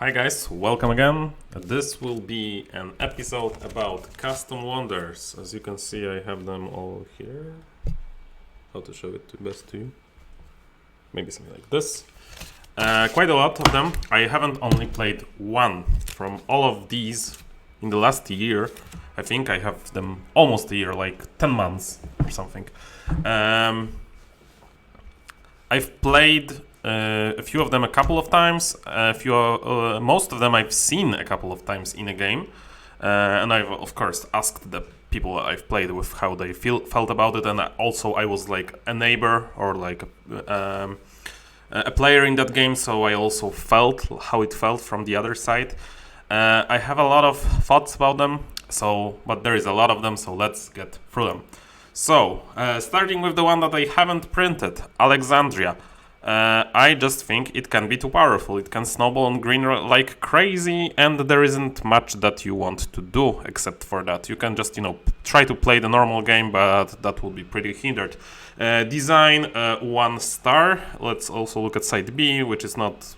Hi guys, welcome again. This will be an episode about custom wonders. As you can see, I have them all here. How to show it best to you? Maybe something like this. Quite a lot of them. I haven't only played one from all of these in the last year. I think I have them almost a year, like 10 months or something. I've played a few of them a couple of times. Most of them I've seen a couple of times in a game, and I've of course asked the people I've played with how they felt about it, and also I was like a neighbor or like a player in that game, so I also felt how it felt from the other side. I have a lot of thoughts about them, but there is a lot of them, so let's get through them. So, starting with the one that I haven't printed, Alexandria. I just think it can be too powerful. It can snowball on green like crazy, and there isn't much that you want to do except for that. You can just, try to play the normal game, but that will be pretty hindered. Design 1 star. Let's also look at side B, which is not...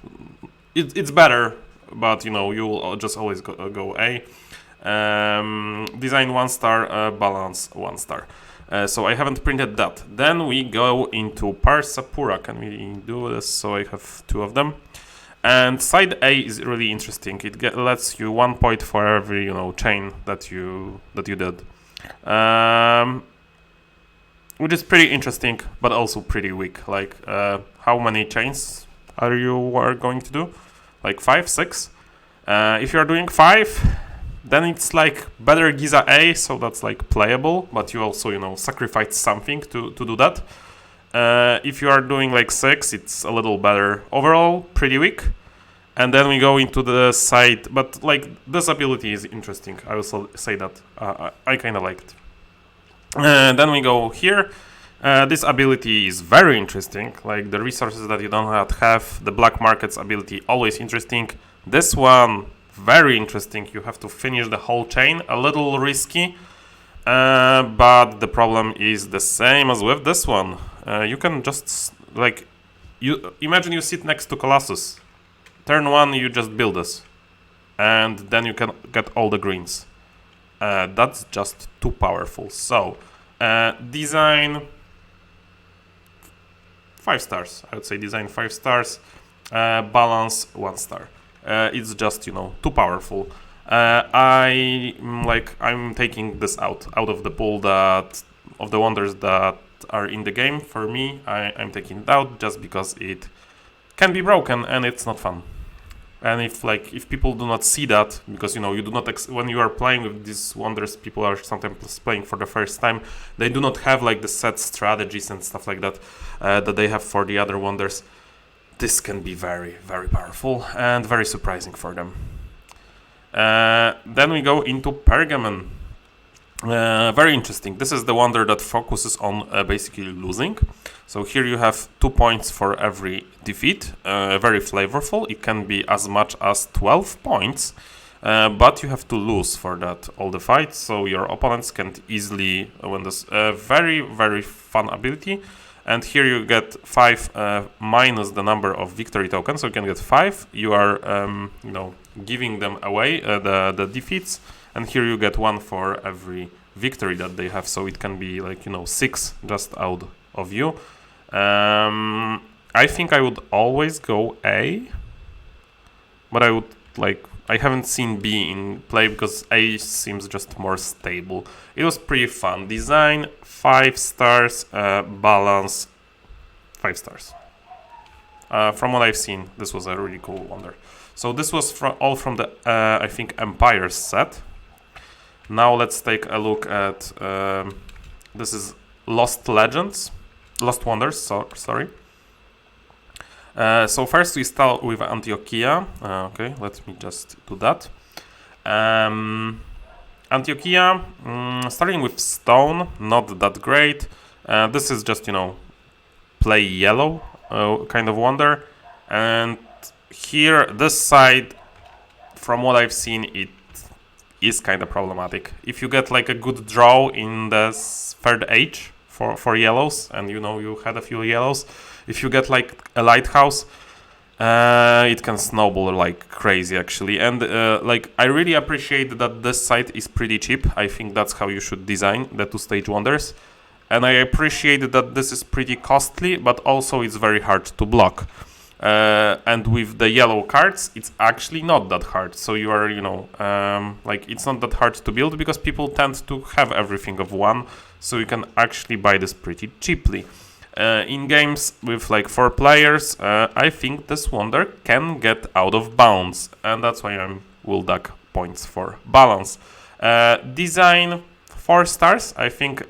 It's better, but, you'll just always go A. Design 1 star, balance 1 star. So I haven't printed that. Then we go into Parsapura. Can we do this? So I have 2 of them. And side A is really interesting. It lets you 1 point for every chain that you did, which is pretty interesting, but also pretty weak. Like how many chains are you going to do? Like 5, 6. If you are doing 5. Then it's like better Giza A, so that's like playable, but you also, sacrifice something to do that. If you are doing like 6, it's a little better. Overall, pretty weak. And then we go into the side, but like this ability is interesting. I will say that. I kind of like it. Then we go here. This ability is very interesting. Like the resources that you don't have, the black markets ability, always interesting. This one, very interesting. You have to finish the whole chain. A little risky, but the problem is the same as with this one. You can just imagine you sit next to Colossus. Turn 1, you just build this, and then you can get all the greens. That's just too powerful. So design 5 stars. I would say design 5 stars. Balance 1 star. It's just too powerful. I'm taking this out of the pool of the wonders that are in the game. For me, I'm taking it out just because it can be broken and it's not fun. And if people do not see that, because you do not when you are playing with these wonders, people are sometimes playing for the first time. They do not have like the set strategies and stuff like that that they have for the other wonders. This can be very, very powerful and very surprising for them. Then we go into Pergamon. Very interesting. This is the wonder that focuses on basically losing. So here you have 2 points for every defeat. Very flavorful. It can be as much as 12 points, but you have to lose for that all the fights. So your opponents can't easily win this. Very, very fun ability. And here you get 5 minus the number of victory tokens, so you can get 5. You are, giving them away, the defeats. And here you get 1 for every victory that they have, so it can be like, 6 just out of you. I think I would always go A, but I haven't seen B in play because A seems just more stable. It was pretty fun. Design 5 stars, balance 5 stars. From what I've seen, this was a really cool wonder. So this was all from the, I think, Empire set. Now let's take a look at, this is Lost Wonders, sorry. So first we start with Antioquia. Okay, let me just do that. Antioquia, starting with stone, not that great. This is just, play yellow kind of wonder. And here, this side, from what I've seen, it is kind of problematic. If you get like a good draw in the 3rd age for yellows, and you had a few yellows, if you get like a lighthouse, It can snowball like crazy, actually. And like, I really appreciate that this site is pretty cheap. I think that's how you should design the two-stage wonders. And I appreciate that this is pretty costly, but also it's very hard to block. And with the yellow cards, it's actually not that hard. So you are, like, it's not that hard to build because people tend to have everything of one. So you can actually buy this pretty cheaply. In games with like 4 players, I think this wonder can get out of bounds. And that's why I will duck points for balance. Design 4 stars. I think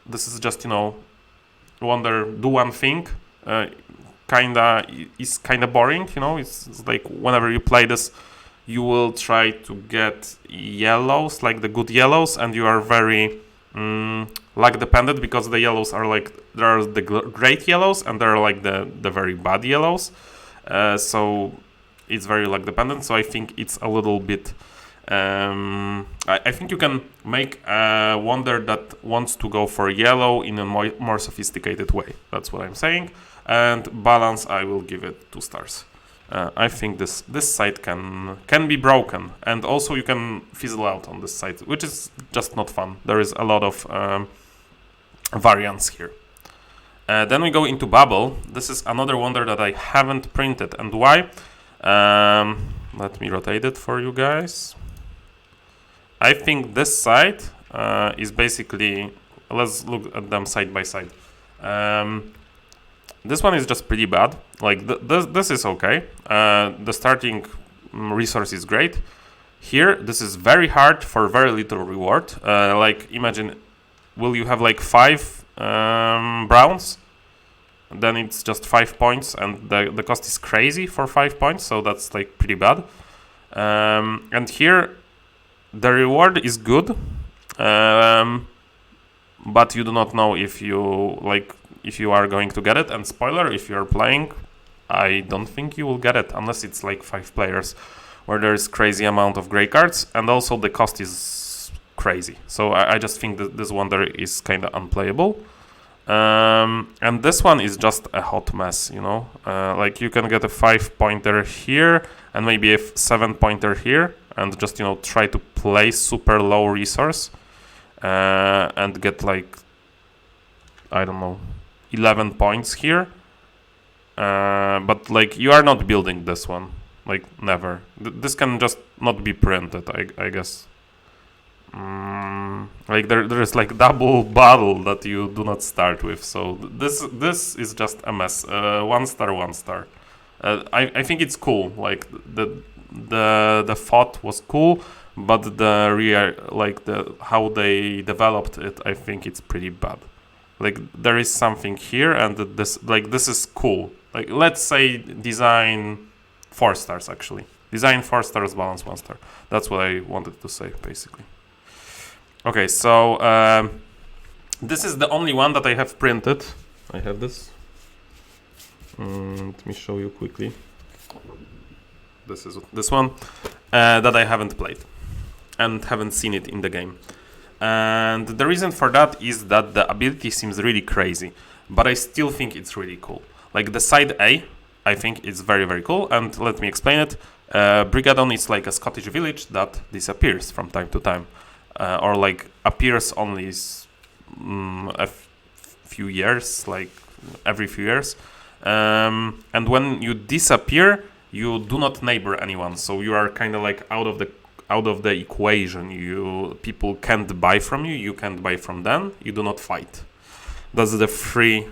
this is just, wonder, do one thing. Is kinda boring, It's like whenever you play this, you will try to get yellows, like the good yellows, and you are very luck dependent because the yellows are like, there are the great yellows and there are like the very bad yellows. So it's very luck dependent. So I think it's a little bit. I think you can make a wonder that wants to go for yellow in a more sophisticated way. That's what I'm saying. And balance, I will give it 2 stars. I think this site can be broken, and also you can fizzle out on this site, which is just not fun. There is a lot of variance here. Then we go into Bubble. This is another wonder that I haven't printed, and why? Let me rotate it for you guys. I think this site is basically, let's look at them side by side. This one is just pretty bad. Like this is okay. The starting resource is great. Here, this is very hard for very little reward. Like imagine, will you have like 5 browns? Then it's just 5 points, and the cost is crazy for 5 points. So that's like pretty bad. And here, the reward is good, but you do not know if you are going to get it. And spoiler, if you are playing, I don't think you will get it unless it's like 5 players where there is crazy amount of gray cards, and also the cost is crazy. So I just think that this wonder is kind of unplayable. And this one is just a hot mess, like you can get a 5-pointer here and maybe a 7-pointer here, and just try to play super low resource and get like, I don't know, 11 points here, but like you are not building this one, like never. This can just not be printed, I guess. Like there is like double bottle that you do not start with, so this is just a mess. 1 star, 1 star. I think it's cool, like the thought was cool, but how they developed it, I think it's pretty bad. Like there is something here, and this is cool. Like let's say design 4 stars actually. Design 4 stars, balance 1 star. That's what I wanted to say basically. Okay, so this is the only one that I have printed. I have this. Let me show you quickly. This is this one that I haven't played and haven't seen it in the game. And the reason for that is that the ability seems really crazy, but I still think it's really cool. Like the side A, I think it's very, very cool, and let me explain it. Brigadon is like a Scottish village that disappears from time to time, or like appears only few years, like every few years. And when you disappear, you do not neighbor anyone, so you are kind of like out of the equation. People can't buy from you, you can't buy from them, you do not fight. That's the 3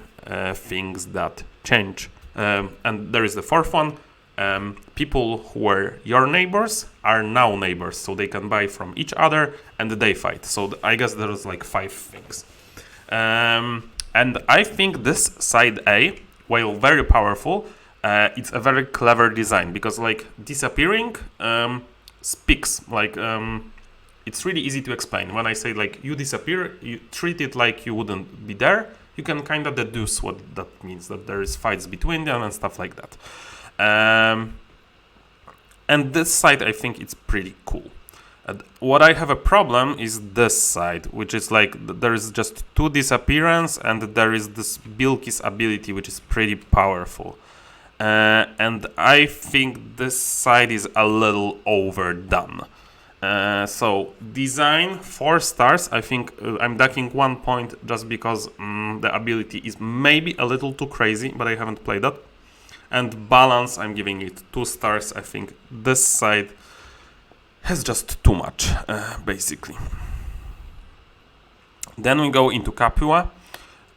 things that change. And there is the 4th one. People who were your neighbors are now neighbors, so they can buy from each other and they fight. So I guess there's like 5 things. And I think this side A, while very powerful, it's a very clever design, because like disappearing speaks, like it's really easy to explain. When I say like you disappear, you treat it like you wouldn't be there. You can kind of deduce what that means, that there is fights between them and stuff like that. And this side, I think it's pretty cool. What I have a problem is this side, which is like there is just 2 disappearance, and there is this Bilkis ability, which is pretty powerful. and I think this side is a little overdone. So design 4 stars. I think I'm ducking 1 point just because the ability is maybe a little too crazy, but I haven't played that. And balance, I'm giving it 2 stars. I think this side has just too much, basically. Then we go into Capua.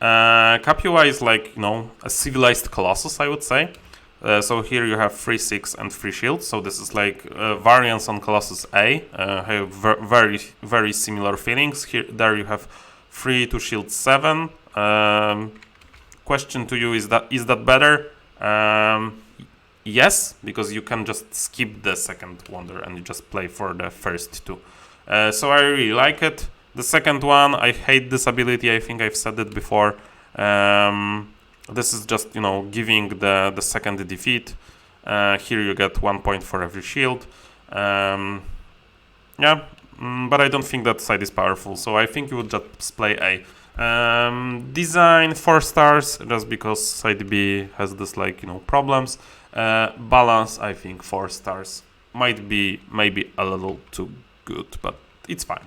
Capua is like, a civilized colossus, I would say. So here you have 3, 6, and 3 shields. So this is like variants on Colossus A. Have very, very similar feelings. There you have 3 to shield 7. Question to you, is that better? Yes, because you can just skip the second wonder and you just play for the first 2. So I really like it. The second one, I hate this ability. I think I've said it before. This is just, giving the second defeat. Here you get 1 point for every shield. But I don't think that side is powerful, so I think you would just play A. Design 4 stars, just because side B has this, problems. Balance, I think 4 stars. Might be maybe a little too good, but it's fine.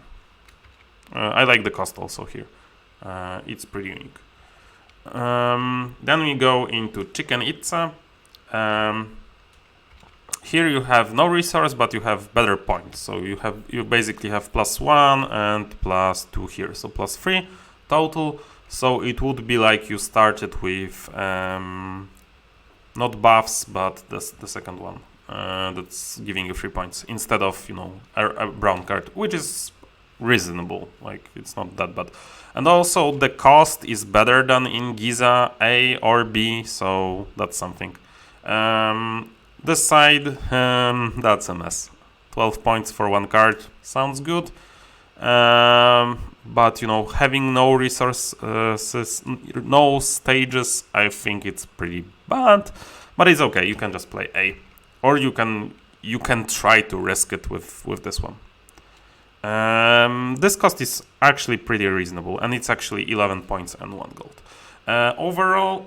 I like the cost also here. It's pretty unique. Then we go into Chicken Itza. Here you have no resource, but you have better points. So you basically have +1 and +2 here, so +3 total. So it would be like you started with not buffs, but the second one that's giving you 3 points instead of a brown card, which is reasonable. Like, it's not that bad. And also the cost is better than in Giza A or B, so that's something. This side, that's a mess. 12 points for 1 card sounds good. But having no resources, no stages, I think it's pretty bad. But it's okay, you can just play A. Or you can try to risk it with this one. This cost is actually pretty reasonable, and it's actually 11 points and 1 gold. Overall,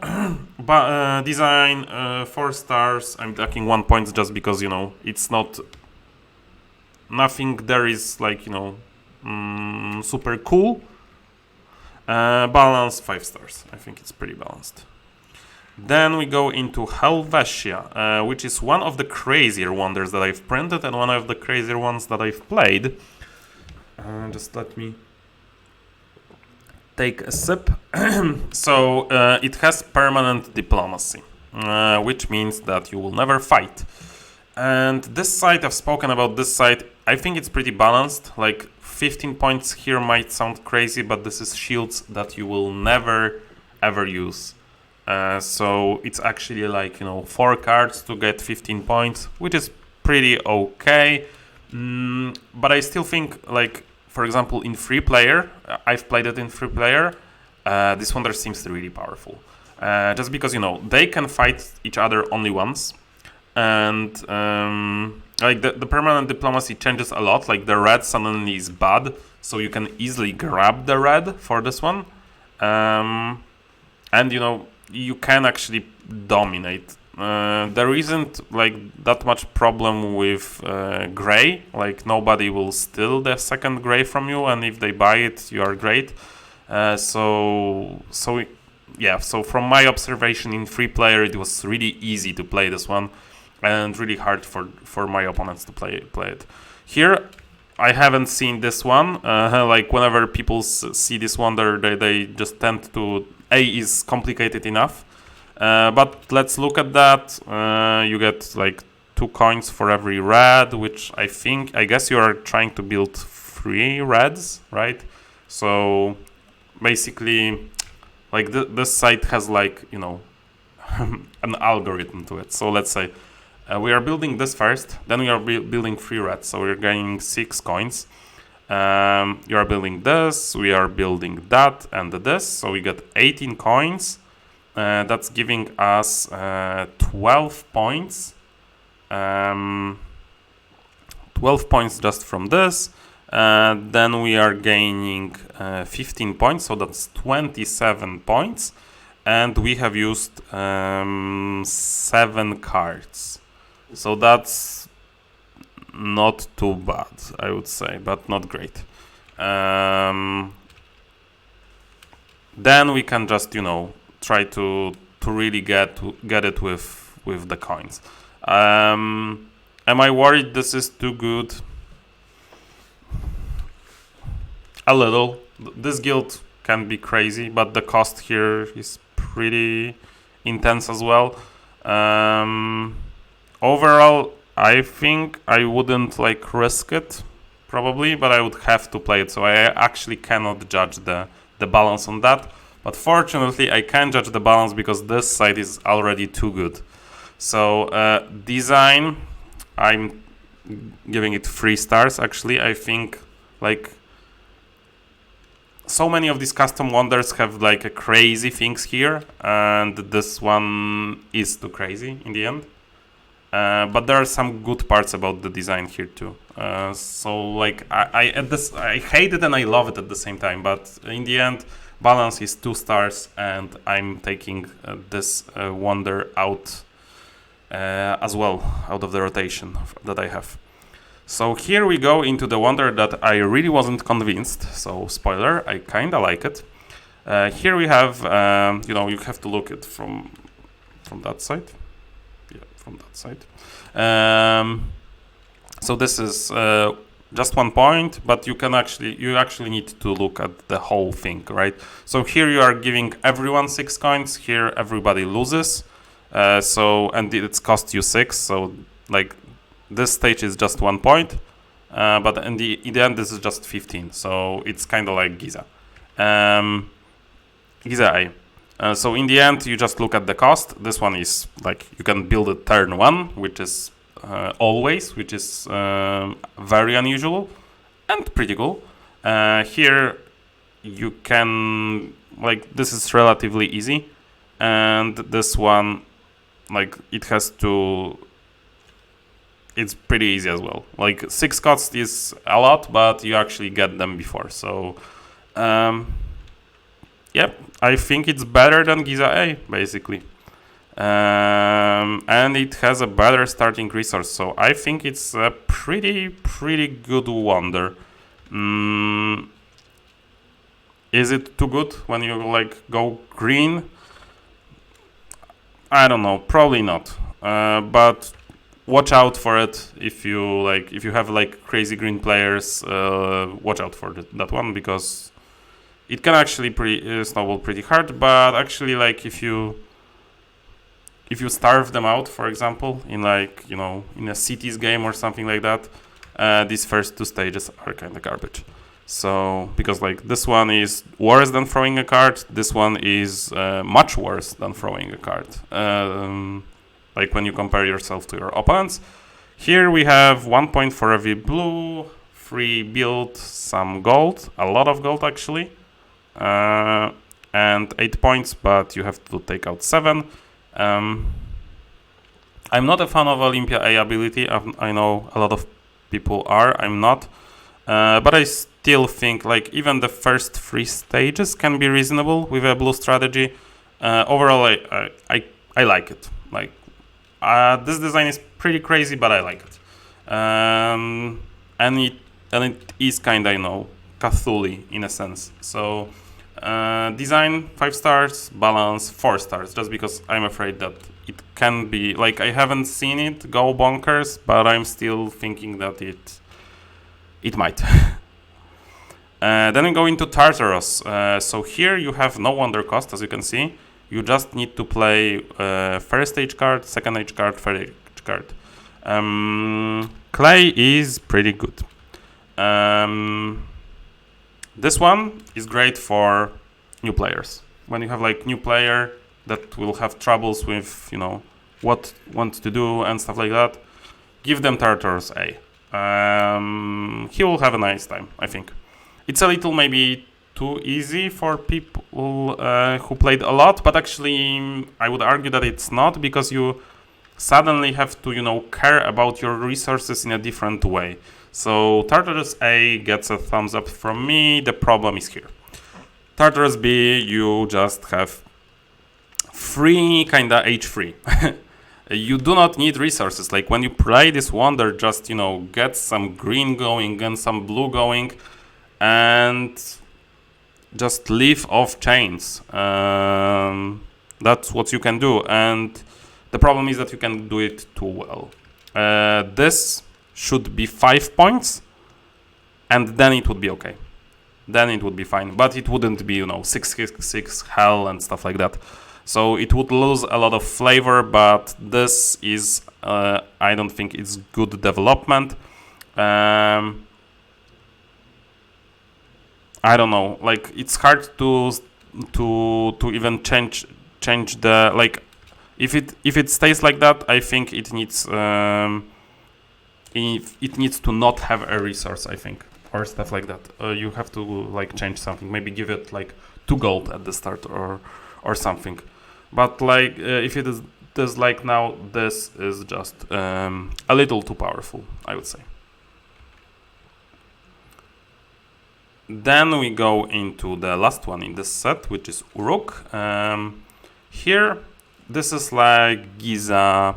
design 4 stars. I'm ducking 1 point just because it's not nothing. There is super cool. Balance 5 stars. I think it's pretty balanced. Then we go into Helvetia, which is one of the crazier wonders that I've printed and one of the crazier ones that I've played. Just let me take a sip. So it has permanent diplomacy, which means that you will never fight. And this side, I've spoken about this side, I think it's pretty balanced. Like 15 points here might sound crazy, but this is shields that you will never ever use. So it's actually 4 cards to get 15 points, which is pretty okay. But I still think, for example, in free player, I've played it in free player, this wonder seems really powerful. Just because, they can fight each other only once. And the permanent diplomacy changes a lot. Like the red suddenly is bad, so you can easily grab the red for this one. And, you can actually dominate. There isn't that much problem with gray. Like nobody will steal the second gray from you, and if they buy it, you are great. So from my observation in free player, it was really easy to play this one, and really hard for my opponents to play it. Here, I haven't seen this one. Whenever people see this wonder, they just tend to A is complicated enough. But let's look at that. You get 2 coins for every red, which I guess you are trying to build 3 reds, right? So basically, this site has an algorithm to it. So let's say we are building this first, then we are building 3 reds, so we're gaining 6 coins. You are building this, we are building that and this, so we get 18 coins. That's giving us 12 points. 12 points just from this. Then we are gaining 15 points, so that's 27 points. and we have used 7 cards. So that's not too bad, I would say, but not great. Then we can just, try to really get it with the coins. Am I worried this is too good? A little. This guild can be crazy, but the cost here is pretty intense as well. Overall, I think I wouldn't risk it, probably, but I would have to play it, so I actually cannot judge the balance on that. But fortunately, I can judge the balance because this side is already too good. So design, I'm giving it 3 stars. Actually, I think so many of these custom wonders have crazy things here, and this one is too crazy in the end. But there are some good parts about the design here too. So I hate it and I love it at the same time. But in the end, balance is 2 stars, and I'm taking this wonder out as well, out of the rotation that I have. So here we go into the wonder that I really wasn't convinced. So spoiler, I kinda like it. Here we have, you have to look at from that side. Yeah, from that side. So this is just 1 point, but you actually need to look at the whole thing, right? So here you are giving everyone 6 coins. Here everybody loses. And it's cost you 6. So this stage is just 1 point, but in the end this is just 15. So it's kind of like Giza. Giza A. So in the end, you just look at the cost. This one is you can build it turn 1, which is always, which is very unusual and pretty cool. Here you can this is relatively easy, and this one it's pretty easy as well. 6 cost is a lot, but you actually get them before. So yep, I think it's better than Giza A, basically. And it has a better starting resource, so I think it's a pretty good wonder. Is it too good when you go green? I don't know, probably not. But watch out for it if you have crazy green players. Watch out for that one, because it can actually snowball pretty hard. But actually, if you starve them out, for example, in in a cities game or something like that, these first 2 stages are kind of garbage. So because this one is worse than throwing a card, this one is much worse than throwing a card. When you compare yourself to your opponents. Here we have 1 point for every blue, 3 build, some gold, a lot of gold actually, and 8 points, but you have to take out 7. I'm not a fan of Olympia A ability. I know a lot of people are. I'm not, but I still think even the first 3 stages can be reasonable with a blue strategy. Overall, I like it. This design is pretty crazy, but I like it. And it is kinda Cthulhu in a sense. So design 5 stars, balance 4 stars, just because I'm afraid that it can be I haven't seen it go bonkers, but I'm still thinking that it might. Then we go into Tartarus. So here you have no wonder cost, as you can see. You just need to play first stage card, second stage card, third stage card. Clay is pretty good. This one is great for new players. When you have new player that will have troubles with what to do and stuff like that, give them Tartarus A. He will have a nice time, I think. It's a little maybe too easy for people who played a lot, but actually I would argue that it's not, because you suddenly have to care about your resources in a different way. So Tartarus A gets a thumbs up from me. The problem is here. Tartarus B, you just have free, kinda H3. You do not need resources. Like when you play this wonder, just get some green going and some blue going, and just leave off chains. That's what you can do, and the problem is that you can do it too well. This should be 5 points, and then it would be okay. Then it would be fine, but it wouldn't be 666 hell and stuff like that. So it would lose a lot of flavor, but this is I don't think it's good development. I don't know, like it's hard to even change the, like if it stays like that, I think it needs it needs to not have a resource, I think, or stuff like that. You have to like change something, maybe give it like 2 gold at the start or something. But like if it is this like now, this is just a little too powerful, I would say. Then we go into the last one in this set, which is Rook. Here, this is like Giza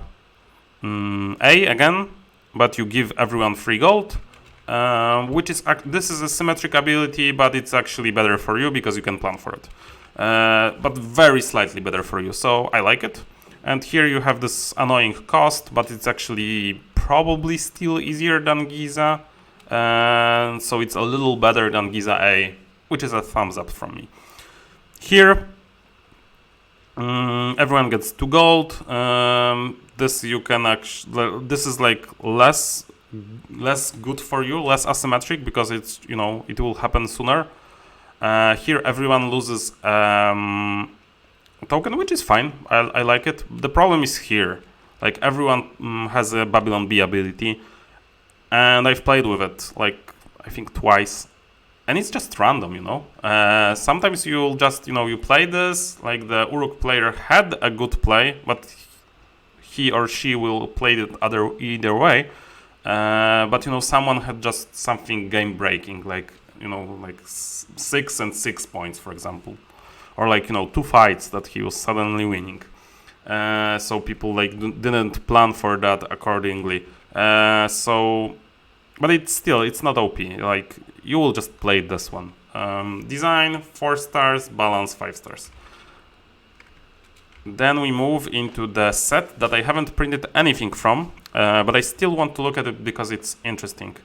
A again, but you give everyone 3 gold, which is this is a symmetric ability, but it's actually better for you because you can plan for it. But very slightly better for you, so I like it. And here you have this annoying cost, but it's actually probably still easier than Giza. So it's a little better than Giza A, which is a thumbs up from me. Here, everyone gets 2 gold. This you can actually, this is like less good for you, less asymmetric, because it's it will happen sooner. Here everyone loses token, which is fine. I like it. The problem is here, like everyone has a Babylon B ability, and I've played with it like I think twice, and it's just random, sometimes you'll just you play this, like the Uruk player had a good play, but he or she will play it either way, but someone had just something game breaking, like like 6 and 6 points, for example, or like 2 fights that he was suddenly winning. So people like didn't plan for that accordingly. But it's not OP. Like you will just play this one. Design 4 stars, balance 5 stars. Then we move into the set that I haven't printed anything from, but I still want to look at it because it's interesting.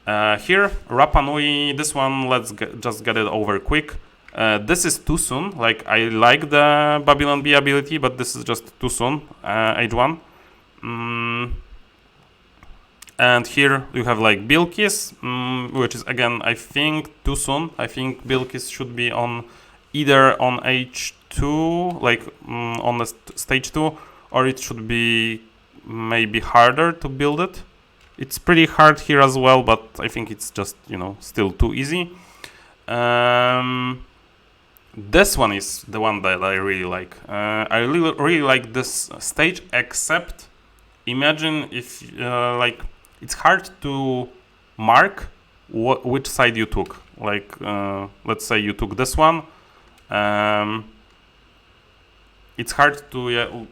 Here, Rapa Nui, this one, let's just get it over quick. This is too soon. Like, I like the Babylon B ability, but this is just too soon, age 1. And here you have like Bilkis, which is again, I think, too soon. I think Bilkis should be on either on age 2, like on the stage 2, or it should be maybe harder to build it. It's pretty hard here as well, but I think it's just, still too easy. This one is the one that I really like. I really like this stage, except imagine if, it's hard to mark which side you took. Like, let's say you took this one. It's hard to,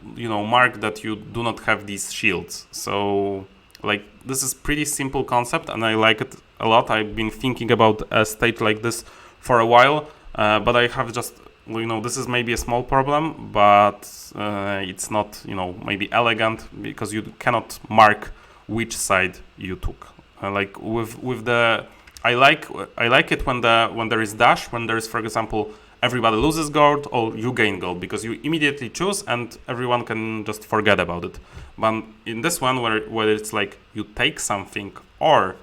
mark that you do not have these shields. So, like, this is pretty simple concept, and I like it a lot. I've been thinking about a stage like this for a while, but I have just, this is maybe a small problem, but it's not, maybe elegant, because you cannot mark which side you took. Like with the, I like it when there is dash, when there is, for example, everybody loses gold or you gain gold, because you immediately choose and everyone can just forget about it. But in this one, where it's like you take something or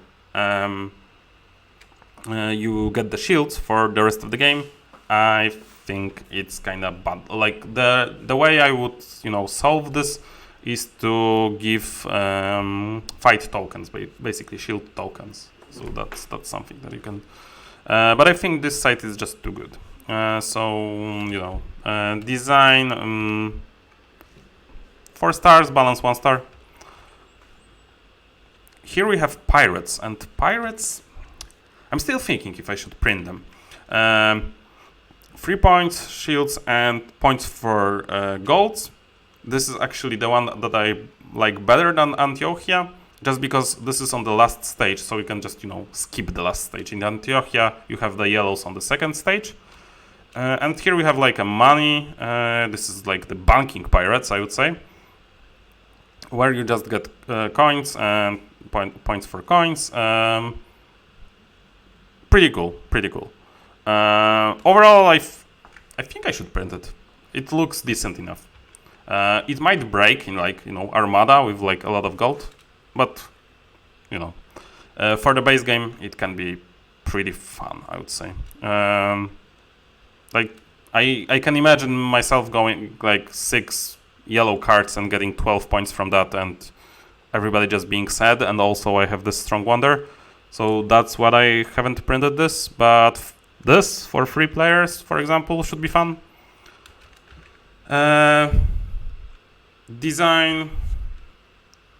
you get the shields for the rest of the game, I think it's kind of bad. Like the way I would solve this is to give fight tokens, basically shield tokens. So that's something that you can. But I think this site is just too good. Design 4 stars, balance 1 star. Here we have pirates, and pirates, I'm still thinking if I should print them. 3 points, shields, and points for golds. This is actually the one that I like better than Antioquia, just because this is on the last stage, so you can just, skip the last stage. In Antioquia, you have the yellows on the second stage. And here we have like a money. This is like the banking pirates, I would say, where you just get coins and points for coins. Pretty cool. Overall, I think I should print it. It looks decent enough. It might break in Armada with like a lot of gold, but for the base game it can be pretty fun, I would say. I can imagine myself going like 6 yellow cards and getting 12 points from that, and everybody just being sad. And also I have this strong wonder, so that's what I haven't printed this. But this for 3 players, for example, should be fun. Design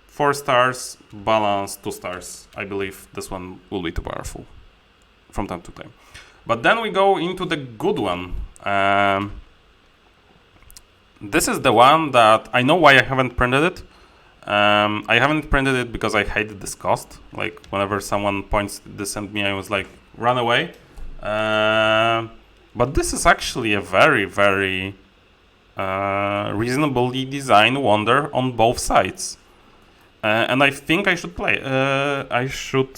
4 stars, balance 2 stars. I believe this one will be too powerful from time to time. But then we go into the good one. This is the one that I know why I haven't printed it. I haven't printed it because I hated this cost. Like whenever someone points this at me, I was like, run away. But this is actually a very, very reasonably designed wonder on both sides. And I think I should play. I should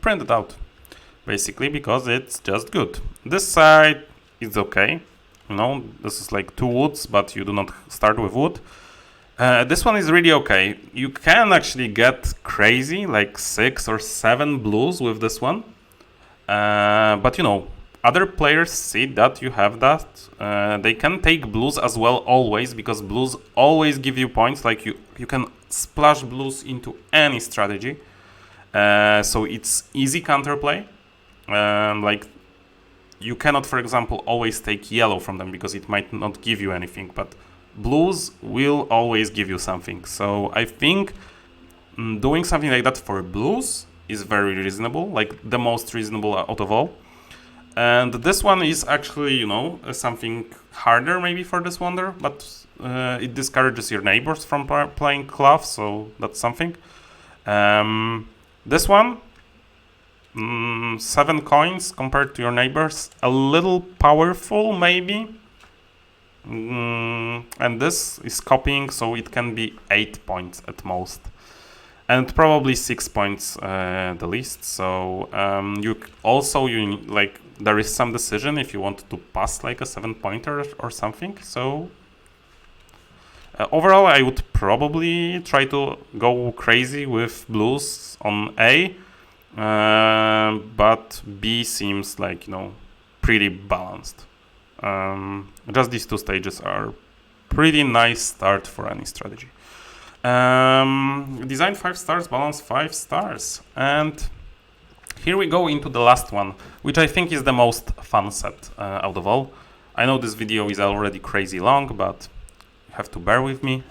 print it out, basically, because it's just good. This side is okay. This is like 2 woods, but you do not start with wood. This one is really okay. You can actually get crazy, like 6 or 7 blues with this one. But other players see that you have that. They can take blues as well always, because blues always give you points. Like you can splash blues into any strategy. So it's easy counterplay. Like you cannot, for example, always take yellow from them because it might not give you anything, but blues will always give you something. So I think doing something like that for blues is very reasonable, like the most reasonable out of all. And this one is actually, something harder maybe for this wonder, but it discourages your neighbors from playing cloth, so that's something. This one, 7 coins compared to your neighbors, a little powerful maybe. And this is copying, so it can be 8 points at most, and probably 6 points the least. So there is some decision if you want to pass like a 7-pointer or something. So overall, I would probably try to go crazy with blues on A, but B seems like pretty balanced. Just these 2 stages are pretty nice start for any strategy. Design 5 stars, balance 5 stars, and here we go into the last one, which I think is the most fun set out of all. I know this video is already crazy long, but you have to bear with me.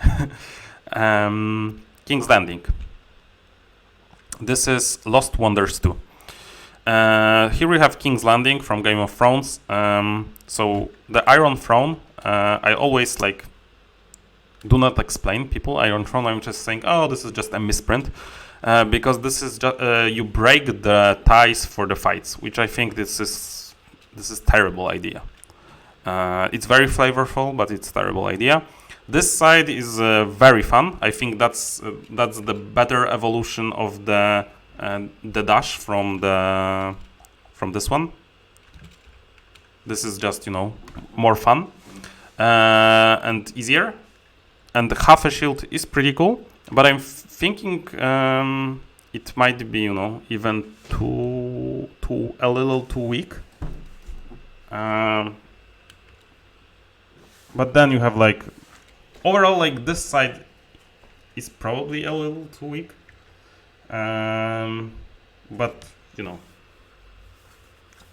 King's Landing. This is Lost Wonders 2. Here we have King's Landing from Game of Thrones. So the Iron Throne, I always do not explain people Iron Throne. I'm just saying, oh, this is just a misprint, because this is just you break the ties for the fights, which I think this is terrible idea. It's very flavorful, but it's terrible idea. This side is very fun. I think that's the better evolution of the dash from this one. This is just more fun and easier. And the half a shield is pretty cool, but I'm thinking it might be even a little too weak. But then you have overall this side is probably a little too weak. But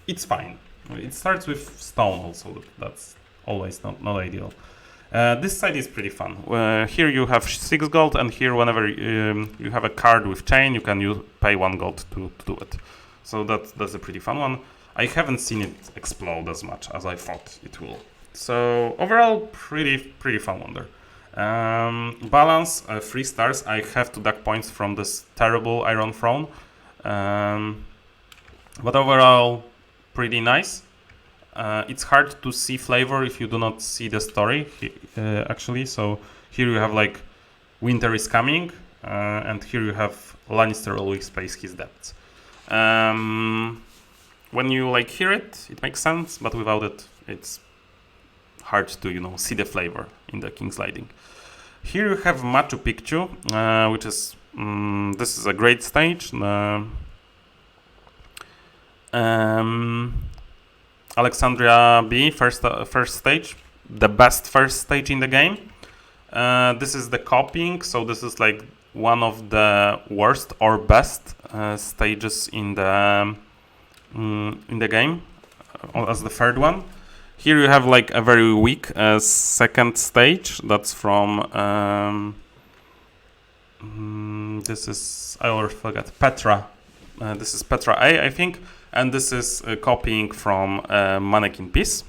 it's fine. It starts with stone also. That's always not ideal. This side is pretty fun. Here you have 6 gold, and here whenever you have a card with chain, you can pay 1 gold to do it. So that's a pretty fun one. I haven't seen it explode as much as I thought it will. So overall, pretty fun wonder. Balance 3 stars. I have to duck points from this terrible Iron Throne, but overall pretty nice. It's hard to see flavor if you do not see the story actually. So here you have like winter is coming, and here you have Lannister always pays his debts. When you like hear it, it makes sense, but without it, it's hard to see the flavor in the King's Landing. Here you have Machu Picchu, which is this is a great stage. Alexandria B, first stage, the best first stage in the game. This is the copying, so this is like one of the worst or best stages in the game, as the third one. Here you have like a very weak second stage. That's from this is, I always forget, Petra. This is Petra A, I think, and this is copying from Mannequin Piece.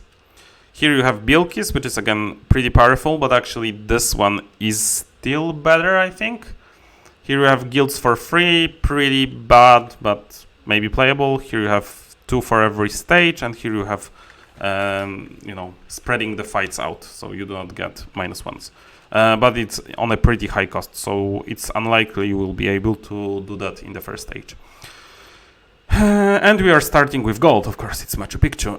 Here you have Bilkis, which is again pretty powerful, but actually this one is still better, I think. Here you have Guilds for free, pretty bad, but maybe playable. Here you have 2 for every stage, and here you have spreading the fights out, so you do not get -1s. But it's on a pretty high cost, so it's unlikely you will be able to do that in the first stage. And we are starting with gold, of course, it's Machu Picchu.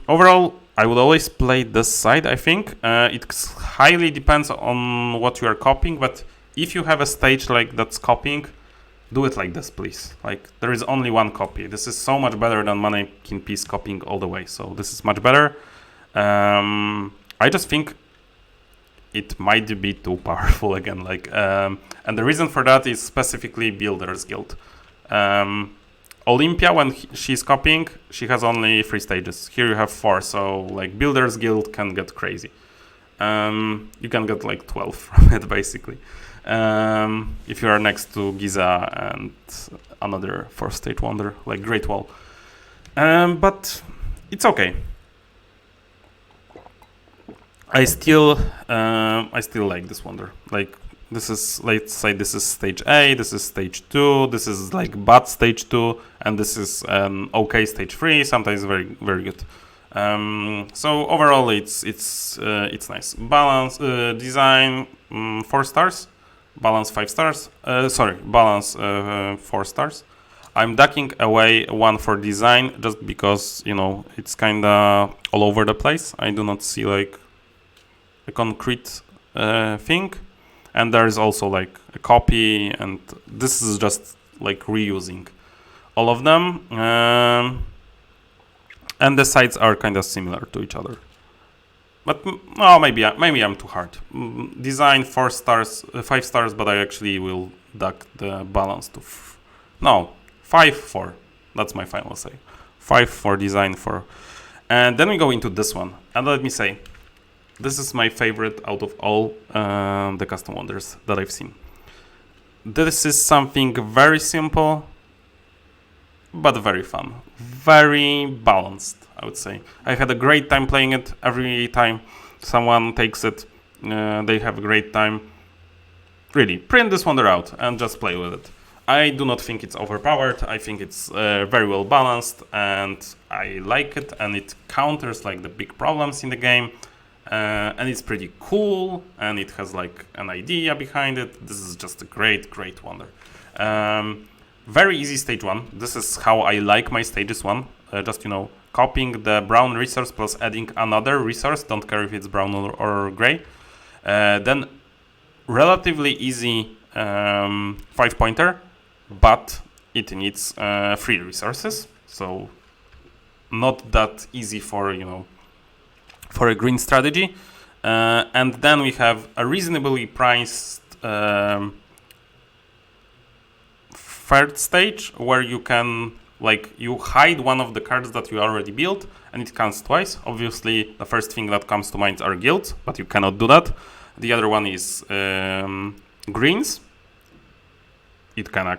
Overall, I would always play this side, I think. It highly depends on what you are copying, but if you have a stage like that's copying, do it like this, please. Like, there is only one copy. This is so much better than Mannequin Piece copying all the way, so this is much better. I just think it might be too powerful again, and the reason for that is specifically Builder's Guild. Olympia, when she's copying, she has only 3 stages. Here you have 4, so like Builder's Guild can get crazy. You can get like 12 from it, basically. If you are next to Giza and another 4-stage wonder, like Great Wall. But it's okay. I still like this wonder. Like, this is, let's say this is stage A, this is stage 2, this is like bad stage 2, and this is okay stage 3, sometimes very, very good. So overall it's nice. Balance, design 4 stars, balance 5 stars, balance 4 stars. I'm ducking away 1 for design just because, it's kinda all over the place. I do not see like a concrete thing. And there is also like a copy, and this is just like reusing all of them. And the sides are kind of similar to each other. But maybe I'm too hard. Design 4 stars, 5 stars, but I actually will duck the balance to 5-4. That's my final say. 5 for design 4. And then we go into this one. And let me say, this is my favorite out of all the custom wonders that I've seen. This is something very simple, but very fun. Very balanced, I would say. I had a great time playing it. Every time someone takes it, they have a great time. Really, print this wonder out and just play with it. I do not think it's overpowered. I think it's very well balanced, and I like it, and it counters like the big problems in the game. And it's pretty cool, and it has like an idea behind it. This is just a great wonder. Very easy stage 1. This is how I like my stages 1. Just, copying the brown resource plus adding another resource. Don't care if it's brown or gray. Then relatively easy 5-pointer, but it needs 3 resources. So not that easy for, for a green strategy. And then we have a reasonably priced third stage where you can, you hide one of the cards that you already built, and it counts twice. Obviously, the first thing that comes to mind are guilds, but you cannot do that. The other one is greens.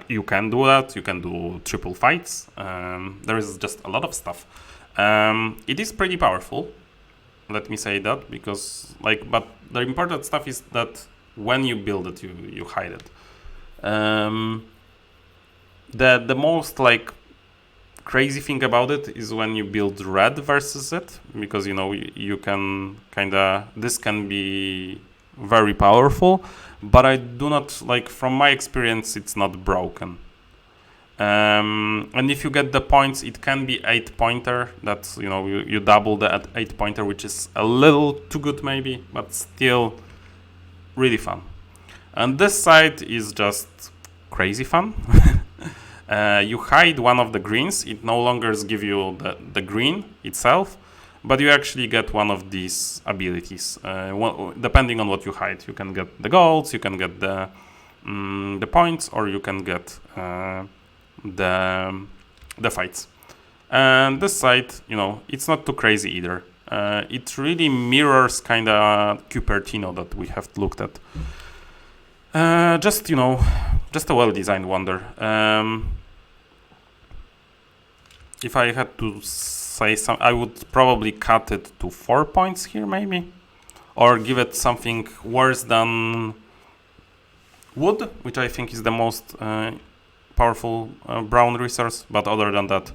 you can do that. You can do triple fights. There is just a lot of stuff. It is pretty powerful. Let me say that, because but the important stuff is that when you build it, you hide it. The most crazy thing about it is when you build red versus it, because you can this can be very powerful, but I do not from my experience it's not broken. And if you get the points, it can be 8-pointer. That's you double the 8-pointer, which is a little too good maybe, but still really fun. And this side is just crazy fun. You hide one of the greens. It no longer gives you the green itself, but you actually get one of these abilities. Depending on what you hide, you can get the golds, you can get the points, or you can get the fights. And this side, it's not too crazy either. It really mirrors Cupertino that we have looked at. Just a well-designed wonder. If I had to say something, I would probably cut it to 4 points here, maybe, or give it something worse than wood, which I think is the most powerful brown resource. But other than that,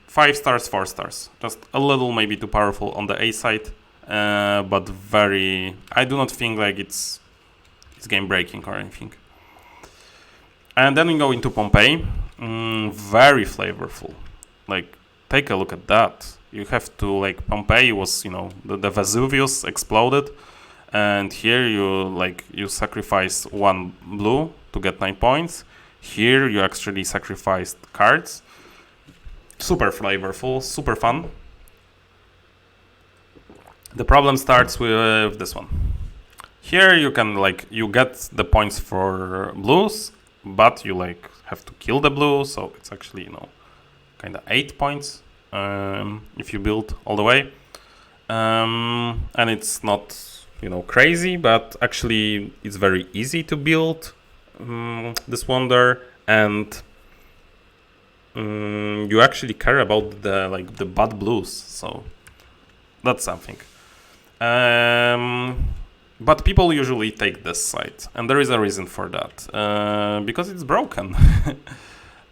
5 stars, 4 stars, just a little maybe too powerful on the A side, but very. I do not think it's game breaking or anything. And then we go into Pompeii. Very flavorful. Take a look at that. You have to Pompeii was the Vesuvius exploded, and here you sacrifice 1 blue to get 9 points. Here you actually sacrificed cards. Super flavorful, super fun. The problem starts with this one. Here you can you get the points for blues, but you have to kill the blue, so it's actually 8 points if you build all the way. And it's not crazy, but actually it's very easy to build this wonder, and you actually care about the bad blues, so that's something. But people usually take this side, and there is a reason for that, because it's broken.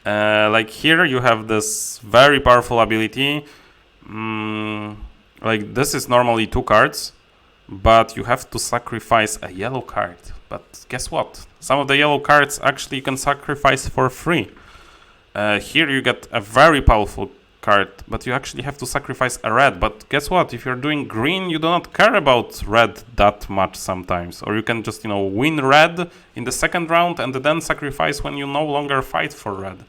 Here you have this very powerful ability. This is normally 2 cards, but you have to sacrifice a yellow card. But guess what? Some of the yellow cards actually you can sacrifice for free. Here you get a very powerful card, but you actually have to sacrifice a red. But guess what? If you're doing green, you do not care about red that much sometimes. Or you can just, win red in the second round and then sacrifice when you no longer fight for red.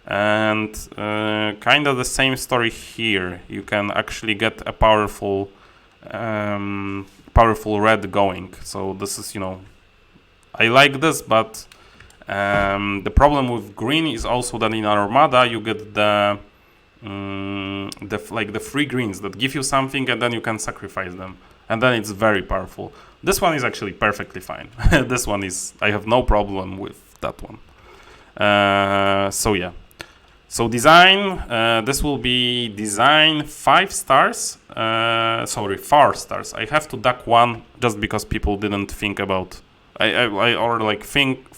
And kind of the same story here. You can actually get a powerful red going. So this is, I like this, but the problem with green is also that in Armada you get the free greens that give you something, and then you can sacrifice them, and then it's very powerful. This one is actually perfectly fine. This one is, I have no problem with that one. So yeah. So design, this will be design 5 stars. 4 stars. I have to duck 1 just because people didn't think about.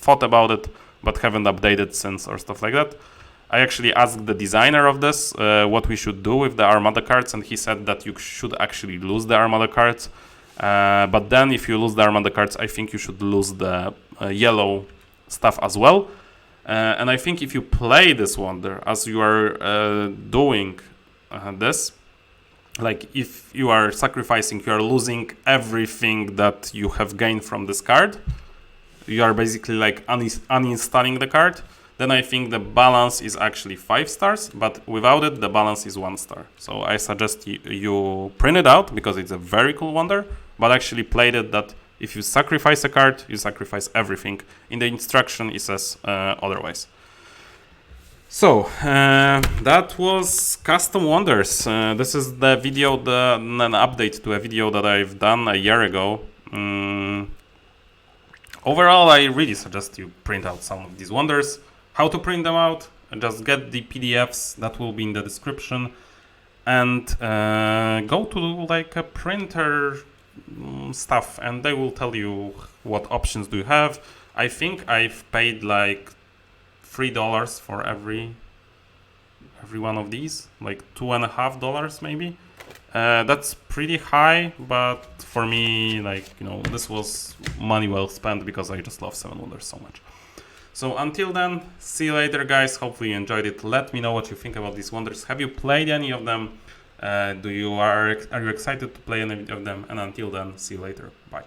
Thought about it, but haven't updated since or stuff like that. I actually asked the designer of this what we should do with the Armada cards, and he said that you should actually lose the Armada cards. But then if you lose the Armada cards, I think you should lose the yellow stuff as well. And I think if you play this wonder as you are doing this, if you are sacrificing, you are losing everything that you have gained from this card. You are basically uninstalling the card. Then I think the balance is actually 5 stars, but without it, the balance is 1 star. So I suggest you print it out because it's a very cool wonder, but actually played it that if you sacrifice a card, you sacrifice everything. In the instruction, it says otherwise. So that was Custom Wonders. This is the video, an update to a video that I've done a year ago overall, I really suggest you print out some of these wonders. How to print them out? Just get the PDFs that will be in the description, and go to like a printer stuff, and they will tell you what options do you have. I think I've paid like $3 for every one of these, like $2.50 maybe. That's pretty high, but for me, like, you know, this was money well spent because I just love 7 Wonders so much. So until then, see you later, guys. Hopefully you enjoyed it. Let me know what you think about these wonders. Have you played any of them? Are you excited to play any of them? And until then, see you later. Bye.